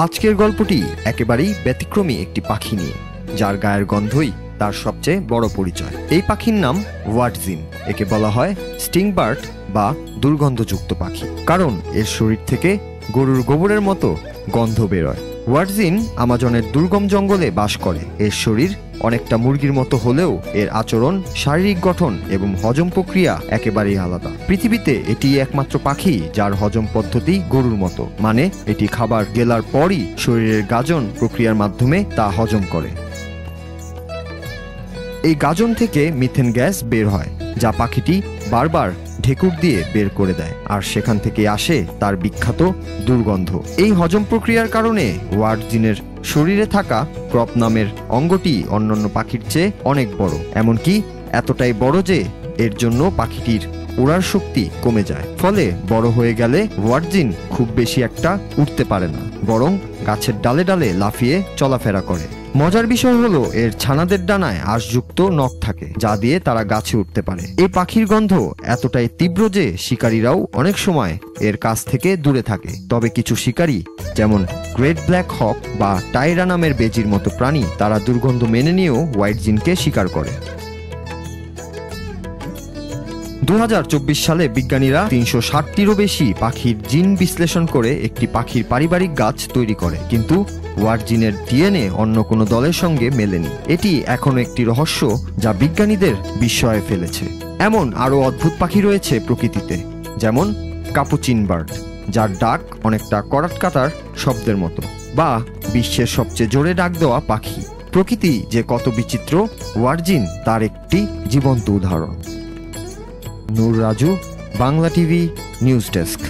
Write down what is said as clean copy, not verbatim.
আজকের গল্পটি একেবারেই ব্যতিক্রমী একটি পাখি নিয়ে, যার গায়ের গন্ধই তার সবচেয়ে বড় পরিচয়। এই পাখির নাম ওয়ার্ডজিন। একে বলা হয় স্টিং বার্ড বা দুর্গন্ধযুক্ত পাখি, কারণ এর শরীর থেকে গরুর গোবরের মতো গন্ধ বেরোয়। ওয়ার্ডজিন আমাজনের দুর্গম জঙ্গলে বাস করে। এর শরীর অনেকটা মুরগির মতো হলেও এর আচরণ, শারীরিক গঠন এবং হজম প্রক্রিয়া একেবারেই আলাদা। পৃথিবীতে এটি একমাত্র পাখি যার হজম পদ্ধতি গরুর মতো, মানে এটি খাবার গেলার পরই শরীরের গাজন প্রক্রিয়ার মাধ্যমে তা হজম করে। এই গাজন থেকে মিথেন গ্যাস বের হয়, যা পাখিটি বারবার ঢেকুর দিয়ে বের করে দেয়, আর সেখান থেকে আসে তার বিখ্যাত দুর্গন্ধ। এই হজম প্রক্রিয়ার কারণে ওয়ার্ডজিনের শরীরে থাকা ক্রপ নামের অঙ্গটি অন্যান্য পাখির চেয়ে অনেক বড়, এমনকি এতটাই বড় যে এর জন্য পাখিটির উড়ার শক্তি কমে যায়। ফলে বড় হয়ে গেলে ওয়ার্ডজিন খুব বেশি একটা উঠতে পারে না, বরং গাছের ডালে ডালে লাফিয়ে চলাফেরা করে। মজার বিষয় হলো এর ছানাদের ডানায় আঁশযুক্ত নখ থাকে, যা দিয়ে তারা গাছে উঠতে পারে। এই পাখির গন্ধ এতটাই তীব্র যে শিকারীরাও অনেক সময় এর কাছ থেকে দূরে থাকে। তবে কিছু শিকারী, যেমন গ্রেট ব্ল্যাক হক বা টাইরা নামের বেজির মতো প্রাণী, তারা দুর্গন্ধ মেনে নিয়েও ওয়ার্ডজিনকে শিকার করে। 2024 সালে বিজ্ঞানীরা 360টিরও বেশি পাখির জিন বিশ্লেষণ করে একটি পাখির পারিবারিক গাছ তৈরি করে, কিন্তু ওয়ার্ডজিনের ডিএনএ অন্য কোনো দলের সঙ্গে মেলেনি। এটি এখনো একটি রহস্য যা বিজ্ঞানীদের বিস্ময়ে ফেলেছে। এমন আরও অদ্ভুত পাখি রয়েছে প্রকৃতিতে, যেমন কাপুচিন বার্ড, যার ডাক অনেকটা করাত কাটার শব্দের মতো, বা বিশ্বের সবচেয়ে জোরে ডাক দেওয়া পাখি। প্রকৃতি যে কত বিচিত্র, ওয়ার্ডজিন তার একটি জীবন্ত উদাহরণ। Nur Raju, Bangla TV news desk.